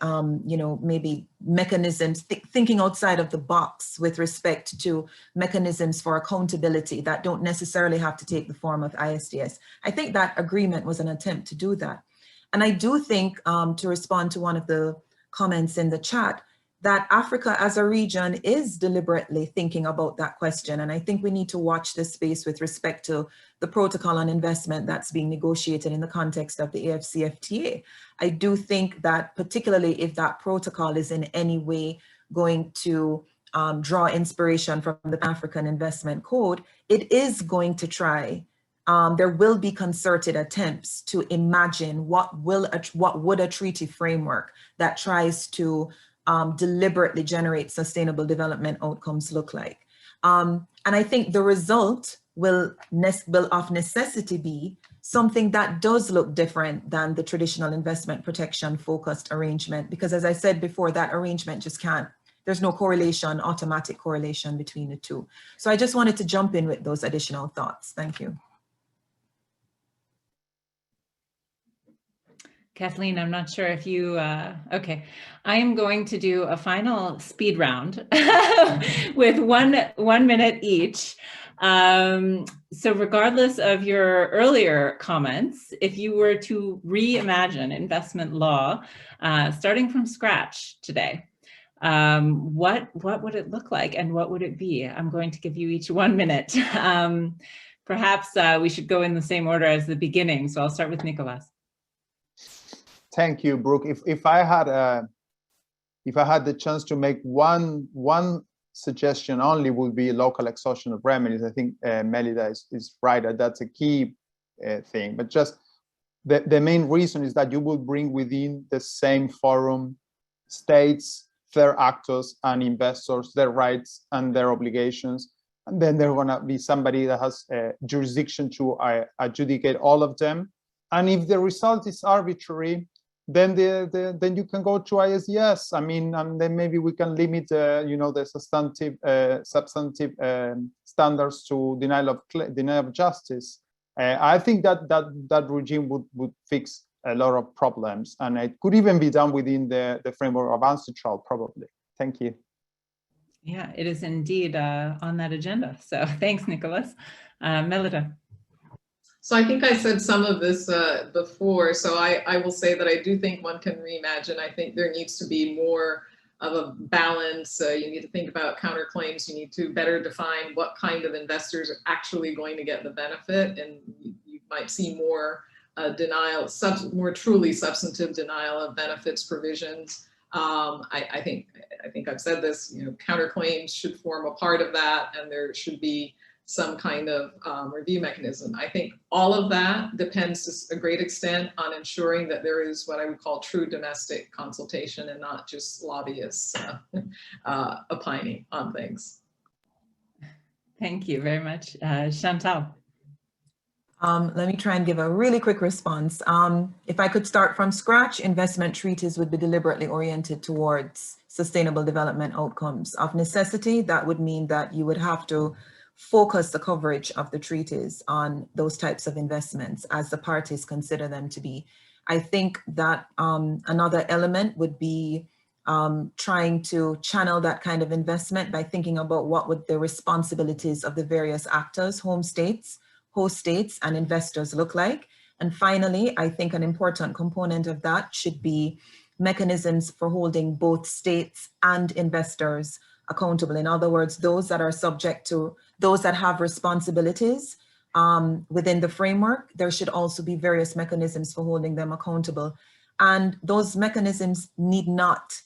maybe mechanisms, thinking outside of the box with respect to mechanisms for accountability that don't necessarily have to take the form of ISDS. I think that agreement was an attempt to do that. And I do think, to respond to one of the comments in the chat, that Africa as a region is deliberately thinking about that question. And I think we need to watch this space with respect to the protocol on investment that's being negotiated in the context of the AFCFTA. I do think that particularly if that protocol is in any way going to draw inspiration from the African Investment Code, it is going to try, there will be concerted attempts to imagine what would a treaty framework that tries to deliberately generate sustainable development outcomes look like. And I think the result will of necessity be something that does look different than the traditional investment protection focused arrangement, because as I said before, that arrangement just can't, there's no correlation, automatic correlation between the two. So I just wanted to jump in with those additional thoughts. Thank you.
Kathleen, I'm not sure if you, okay. I am going to do a final speed round with one minute each. So regardless of your earlier comments, if you were to reimagine investment law, starting from scratch today, what would it look like and what would it be? I'm going to give you each 1 minute. Perhaps we should go in the same order as the beginning. So I'll start with Nicholas.
Thank you, Brooke. If I had the chance to make one suggestion only, would be local exhaustion of remedies. I think Melida is right that that's a key thing. But just the main reason is that you will bring within the same forum states, their actors, and investors, their rights and their obligations, and then there's gonna be somebody that has jurisdiction to adjudicate all of them. And if the result is arbitrary, then then you can go to ISDS. I mean, and then maybe we can limit the substantive standards to denial of justice. I think that regime would fix a lot of problems, and it could even be done within the framework of Ancestral, probably. Thank you.
Yeah, it is indeed on that agenda. So thanks, Nicholas. Melida.
So I think I said some of this before, so I will say that I do think one can reimagine. I think there needs to be more of a balance. You need to think about counterclaims. You need to better define what kind of investors are actually going to get the benefit, and you might see more denial, more truly substantive denial of benefits provisions. I think I've said this, counterclaims should form a part of that, and there should be some kind of review mechanism. I think all of that depends to a great extent on ensuring that there is what I would call true domestic consultation and not just lobbyists opining on things.
Thank you very much. Chantal.
Let me try and give a really quick response. If I could start from scratch, investment treaties would be deliberately oriented towards sustainable development outcomes. Of necessity, that would mean that you would have to focus the coverage of the treaties on those types of investments as the parties consider them to be. I think that another element would be trying to channel that kind of investment by thinking about what would the responsibilities of the various actors, host states, and investors look like. And finally, I think an important component of that should be mechanisms for holding both states and investors accountable. In other words, those that are subject to, those that have responsibilities within the framework, there should also be various mechanisms for holding them accountable. And those mechanisms need not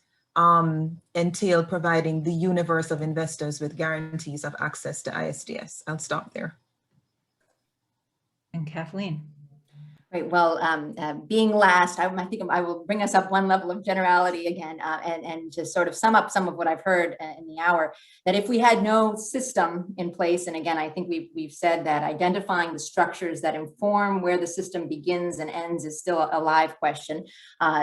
entail providing the universe of investors with guarantees of access to ISDS. I'll stop there.
And Kathleen.
Right. Well, being last, I think I will bring us up one level of generality again, and to sort of sum up some of what I've heard in the hour, that if we had no system in place, and again, I think we've said that identifying the structures that inform where the system begins and ends is still a live question.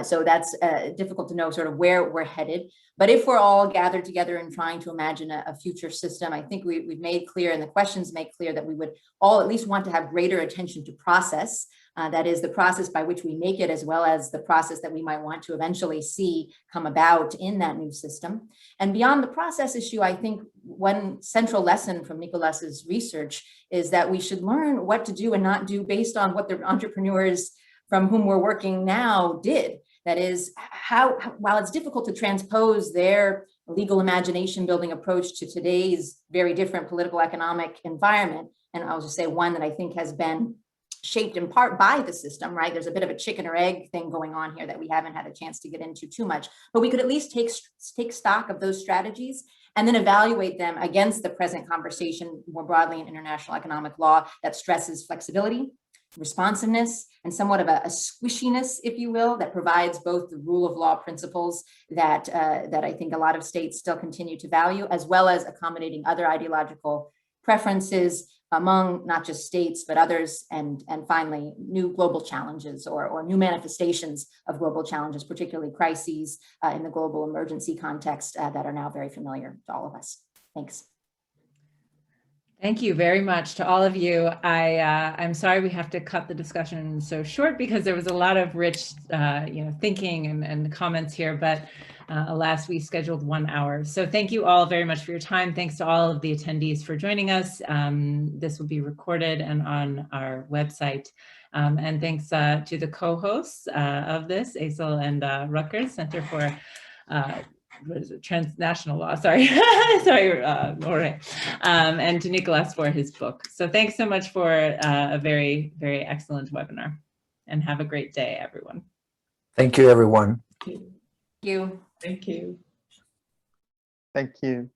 So that's difficult to know sort of where we're headed. But if we're all gathered together and trying to imagine a future system, I think we've made clear, and the questions make clear, that we would all at least want to have greater attention to process. That is the process by which we make it, as well as the process that we might want to eventually see come about in that new system. And beyond the process issue, I think one central lesson from Nicholas's research is that we should learn what to do and not do based on what the entrepreneurs from whom we're working now did. That is, while it's difficult to transpose their legal imagination building approach to today's very different political economic environment, and I'll just say one that I think has been shaped in part by the system, right? There's a bit of a chicken or egg thing going on here that we haven't had a chance to get into too much, but we could at least take stock of those strategies and then evaluate them against the present conversation more broadly in international economic law that stresses flexibility, responsiveness, and somewhat of a squishiness, if you will, that provides both the rule of law principles that I think a lot of states still continue to value, as well as accommodating other ideological preferences among not just states, but others, and finally, new global challenges or new manifestations of global challenges, particularly crises in the global emergency context that are now very familiar to all of us. Thanks.
Thank you very much to all of you. I'm sorry we have to cut the discussion so short because there was a lot of rich thinking and comments here, but alas, we scheduled 1 hour. So thank you all very much for your time. Thanks to all of the attendees for joining us. This will be recorded and on our website. And thanks to the co-hosts of this, ASIL and Rutgers Center for what is it? Transnational law, sorry, Jorge, and to Nicolas for his book. So thanks so much for a very, very excellent webinar, and have a great day, everyone.
Thank you, everyone.
Thank you.
Thank you.
Thank you.